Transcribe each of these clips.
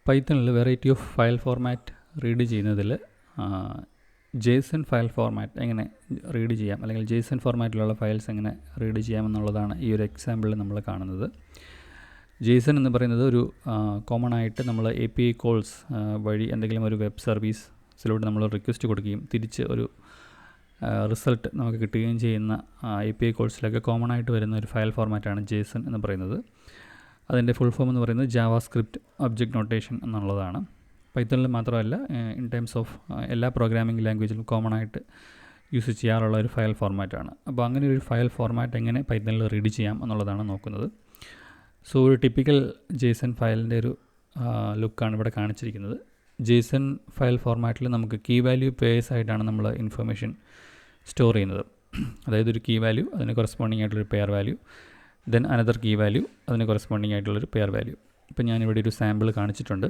പൈത്തണിൽ variety of file format read ചെയ്യുന്നതിൽ Jason file format എങ്ങനെ റീഡ് ചെയ്യാം, അല്ലെങ്കിൽ ജേസൺ ഫോർമാറ്റിലുള്ള ഫയൽസ് എങ്ങനെ റീഡ് ചെയ്യാമെന്നുള്ളതാണ് ഈ ഒരു എക്സാമ്പിളിൽ നമ്മൾ കാണുന്നത്. ജേസൺ എന്ന് പറയുന്നത് ഒരു കോമൺ ആയിട്ട് നമ്മൾ API കോൾസ് വഴി എന്തെങ്കിലും ഒരു വെബ് സർവീസിലൂടെ നമ്മൾ റിക്വസ്റ്റ് കൊടുക്കുകയും തിരിച്ച് ഒരു റിസൾട്ട് നമുക്ക് കിട്ടുകയും ചെയ്യുന്ന API കോൾസിലൊക്കെ കോമൺ ആയിട്ട് വരുന്ന ഒരു ഫയൽ ഫോർമാറ്റാണ് ജേസൺ എന്ന് പറയുന്നത്. അതിൻ്റെ ഫുൾ ഫോം എന്ന് പറയുന്നത് ജാവാസ്ക്രിപ്റ്റ് ഒബ്ജക്റ്റ് നോട്ടേഷൻ എന്നുള്ളതാണ്. പൈത്തണിൽ മാത്രമല്ല, ഇൻ ടേംസ് ഓഫ് എല്ലാ പ്രോഗ്രാമിംഗ് ലാംഗ്വേജിലും കോമൺ ആയിട്ട് യൂസ് ചെയ്യാറുള്ള ഒരു ഫയൽ ഫോർമാറ്റാണ്. അപ്പോൾ അങ്ങനെ ഒരു ഫയൽ ഫോർമാറ്റ് എങ്ങനെ പൈത്തണിൽ റീഡ് ചെയ്യാം എന്നുള്ളതാണ് നോക്കുന്നത്. സോ ഒരു ടിപ്പിക്കൽ ജേസൺ ഫയലിൻ്റെ ഒരു ലുക്കാണ് ഇവിടെ കാണിച്ചിരിക്കുന്നത്. ജേസൺ ഫയൽ ഫോർമാറ്റിൽ നമുക്ക് കീ വാല്യൂ പേയേഴ്സ് ആയിട്ടാണ് നമ്മൾ ഇൻഫർമേഷൻ സ്റ്റോർ ചെയ്യുന്നത്. അതായത് ഒരു കീ വാല്യൂ, അതിന് കൊറസ്പോണ്ടിങ് ആയിട്ടുള്ളൊരു pair value, then another key value, അതിന് കൊറസ്പോണ്ടിങ് ആയിട്ടുള്ളൊരു പെയർ വാല്യൂ. ഇപ്പം ഞാനിവിടെ ഒരു സാമ്പിൾ കാണിച്ചിട്ടുണ്ട്.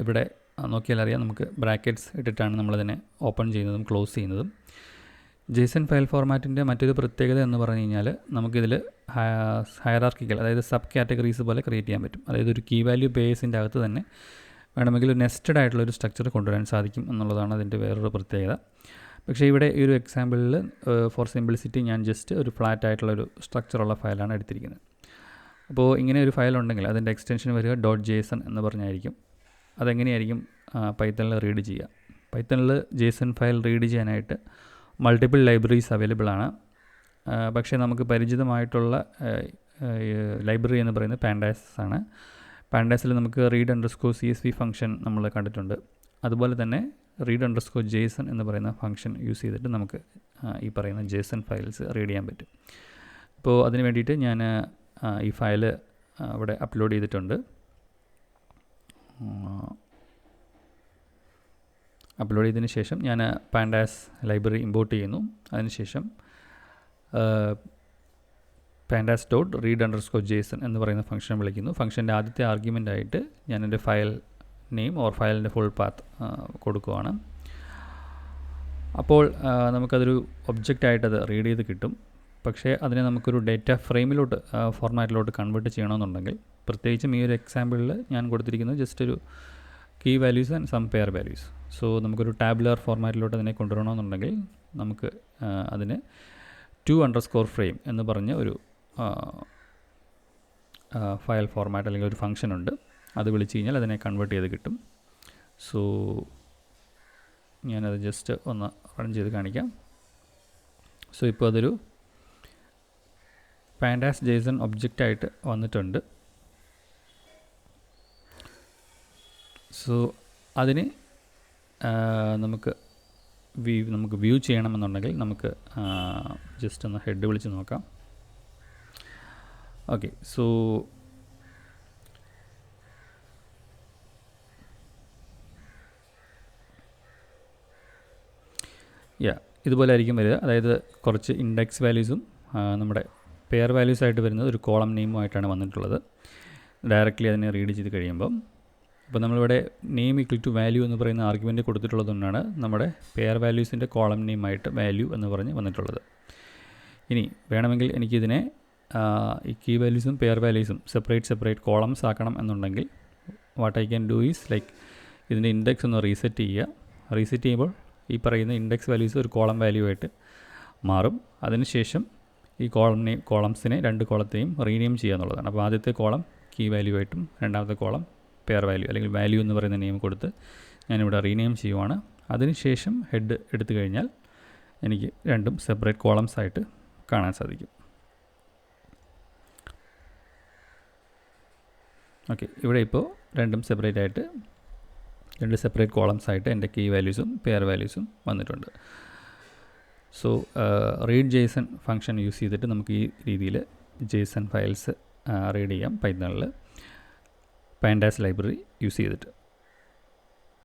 ഇവിടെ നോക്കിയാൽ അറിയാം, നമുക്ക് ബ്രാക്കറ്റ്സ് ഇട്ടിട്ടാണ് നമ്മളതിനെ ഓപ്പൺ ചെയ്യുന്നതും ക്ലോസ് ചെയ്യുന്നതും. ജേസൺ ഫയൽ ഫോർമാറ്റിൻ്റെ മറ്റൊരു പ്രത്യേകത എന്ന് പറഞ്ഞു കഴിഞ്ഞാൽ നമുക്കിതിൽ ഹയറാർക്കിക്കൽ, അതായത് സബ് കാറ്റഗറീസ് പോലെ ക്രിയേറ്റ് ചെയ്യാൻ പറ്റും. അതായത് ഒരു കീ വാല്യൂ പേയേഴ്സിൻ്റെ അകത്ത് തന്നെ വേണമെങ്കിൽ ഒരു നെസ്റ്റഡ് ആയിട്ടുള്ളൊരു സ്ട്രക്ചർ കൊണ്ടുവരാൻ സാധിക്കും എന്നുള്ളതാണ് അതിൻ്റെ വേറൊരു പ്രത്യേകത. പക്ഷേ ഇവിടെ ഈ ഒരു എക്സാമ്പിളിൽ ഫോർ സിംപ്ലിസിറ്റി ഞാൻ ജസ്റ്റ് ഒരു ഫ്ലാറ്റ് ആയിട്ടുള്ളൊരു സ്ട്രക്ചറുള്ള ഫയലാണ് എടുത്തിരിക്കുന്നത്. അപ്പോൾ ഇങ്ങനെ ഒരു ഫയൽ ഉണ്ടെങ്കിൽ അതിൻ്റെ എക്സ്റ്റൻഷൻ വരിക .json എന്ന് പറഞ്ഞായിരിക്കും. അതെങ്ങനെയായിരിക്കും പൈത്തണിൽ റീഡ് ചെയ്യുക? പൈത്തണിൽ ജേസൺ ഫയൽ റീഡ് ചെയ്യാനായിട്ട് മൾട്ടിപ്പിൾ ലൈബ്രറീസ് അവൈലബിൾ ആണ്. പക്ഷേ നമുക്ക് പരിചിതമായിട്ടുള്ള ലൈബ്രറി എന്ന് പറയുന്നത് പാൻഡാസ് ആണ്. പാൻഡാസിൽ നമുക്ക് read_csv ഫംഗ്ഷൻ നമ്മൾ കണ്ടിട്ടുണ്ട്. അതുപോലെ തന്നെ read_json എന്ന് പറയുന്ന ഫംഗ്ഷൻ യൂസ് ചെയ്തിട്ട് നമുക്ക് ഈ പറയുന്ന ജേസൺ ഫയൽസ് റീഡ് ചെയ്യാൻ പറ്റും. അപ്പോൾ അതിന് വേണ്ടിയിട്ട് ഞാൻ ഈ ഫയൽ ഇവിടെ അപ്ലോഡ് ചെയ്തിട്ടുണ്ട്. അപ്ലോഡ് ചെയ്തതിന് ശേഷം ഞാൻ പാൻഡാസ് ലൈബ്രറി ഇമ്പോർട്ട് ചെയ്യുന്നു. അതിനുശേഷം pandas.read_json എന്ന് പറയുന്ന ഫംഗ്ഷൻ വിളിക്കുന്നു. ഫംഗ്ഷൻ്റെ ആദ്യത്തെ ആർഗ്യുമെൻ്റ് ആയിട്ട് ഞാൻ എൻ്റെ ഫയൽ നെയിം ഓർ ഫയലിൻ്റെ ഫുൾ പാത്ത് കൊടുക്കുകയാണ്. അപ്പോൾ നമുക്കതൊരു ഒബ്ജക്റ്റായിട്ട് അത് റീഡ് ചെയ്ത് കിട്ടും. പക്ഷേ അതിനെ നമുക്കൊരു ഡേറ്റ ഫ്രെയിമിലോട്ട് ഫോർമാറ്റിലോട്ട് കൺവേർട്ട് ചെയ്യണമെന്നുണ്ടെങ്കിൽ, പ്രത്യേകിച്ചും ഈ ഒരു എക്സാമ്പിളിൽ ഞാൻ കൊടുത്തിരിക്കുന്നത് ജസ്റ്റ് ഒരു key values and some pair values. So നമുക്കൊരു ടാബുലർ ഫോർമാറ്റിലോട്ട് അതിനെ കൊണ്ടുവരണമെന്നുണ്ടെങ്കിൽ നമുക്ക് അതിന് to_frame എന്ന് പറഞ്ഞ ഒരു ഫയൽ ഫോർമാറ്റ് അല്ലെങ്കിൽ ഒരു ഫംഗ്ഷൻ ഉണ്ട്. അത് വിളിച്ച് കഴിഞ്ഞാൽ അതിനെ കൺവേർട്ട് ചെയ്ത് കിട്ടും. സോ ഞാനത് ജസ്റ്റ് ഒന്ന് റൺ ചെയ്ത് കാണിക്കാം. സോ ഇപ്പോൾ അതൊരു പാൻഡാസ് ജേസൺ ഒബ്ജക്റ്റായിട്ട് വന്നിട്ടുണ്ട്. സോ അതിന് നമുക്ക് വ്യൂ ചെയ്യണമെന്നുണ്ടെങ്കിൽ നമുക്ക് ജസ്റ്റ് ഒന്ന് ഹെഡ് വിളിച്ച് നോക്കാം. ഓക്കെ, സോ ഇതുപോലെ ആയിരിക്കും വരിക. അതായത് കുറച്ച് ഇൻഡെക്സ് വാല്യൂസും നമ്മുടെ പെയർ വാല്യൂസ് ആയിട്ട് വരുന്നത് ഒരു കോളം നെയിമുമായിട്ടാണ് വന്നിട്ടുള്ളത്. ഡയറക്റ്റ്ലി അതിനെ റീഡ് ചെയ്ത് കഴിയുമ്പം, അപ്പോൾ നമ്മളിവിടെ നെയിം ഈക്വൽ ടു വാല്യൂ എന്ന് പറയുന്ന ആർഗ്യുമെൻ്റ് കൊടുത്തിട്ടുള്ളതുകൊണ്ടാണ് നമ്മുടെ പെയർ വാല്യൂസിൻ്റെ കോളം നെയിമായിട്ട് വാല്യൂ എന്ന് പറഞ്ഞ് വന്നിട്ടുള്ളത്. ഇനി വേണമെങ്കിൽ എനിക്കിതിനെ ഈ കീ വാല്യൂസും പെയർ വാല്യൂസും സെപ്പറേറ്റ് കോളംസ് ആക്കണം എന്നുണ്ടെങ്കിൽ what I can do is like ഇതിൻ്റെ ഇൻഡെക്സ് ഒന്ന് റീസെറ്റ് ചെയ്യുക. റീസെറ്റ് ചെയ്യുമ്പോൾ ഈ പറയുന്ന ഇൻഡെക്സ് വാല്യൂസ് ഒരു കോളം വാല്യൂ ആയിട്ട് മാറും. അതിനുശേഷം ഈ കോളംസിനെ രണ്ട് കോളത്തെയും റീനെയിം ചെയ്യുക എന്നുള്ളതാണ്. അപ്പോൾ ആദ്യത്തെ കോളം കീ വാല്യൂ ആയിട്ടും രണ്ടാമത്തെ കോളം പെയർ വാല്യൂ അല്ലെങ്കിൽ വാല്യൂ എന്ന് പറയുന്ന നെയിം കൊടുത്ത് ഞാനിവിടെ റീനെയിം ചെയ്യുവാണ്. അതിനുശേഷം ഹെഡ് എടുത്തു കഴിഞ്ഞാൽ എനിക്ക് രണ്ടും സെപ്പറേറ്റ് കോളംസ് ആയിട്ട് കാണാൻ സാധിക്കും. ഓക്കെ, ഇവിടെ ഇപ്പോൾ രണ്ടും സെപ്പറേറ്റ് ആയിട്ട് രണ്ട് സെപ്പറേറ്റ് കോളംസ് ആയിട്ട് എൻ്റെ കീ വാല്യൂസും പെയർ വാല്യൂസും വന്നിട്ടുണ്ട്. So read Jason function use ചെയ്തിട്ട് നമുക്ക് ഈ രീതിയിൽ ജേസൺ ഫയൽസ് റീഡ് ചെയ്യാം പൈത്തണിൽ പാൻഡാസ് ലൈബ്രറി യൂസ് ചെയ്തിട്ട്.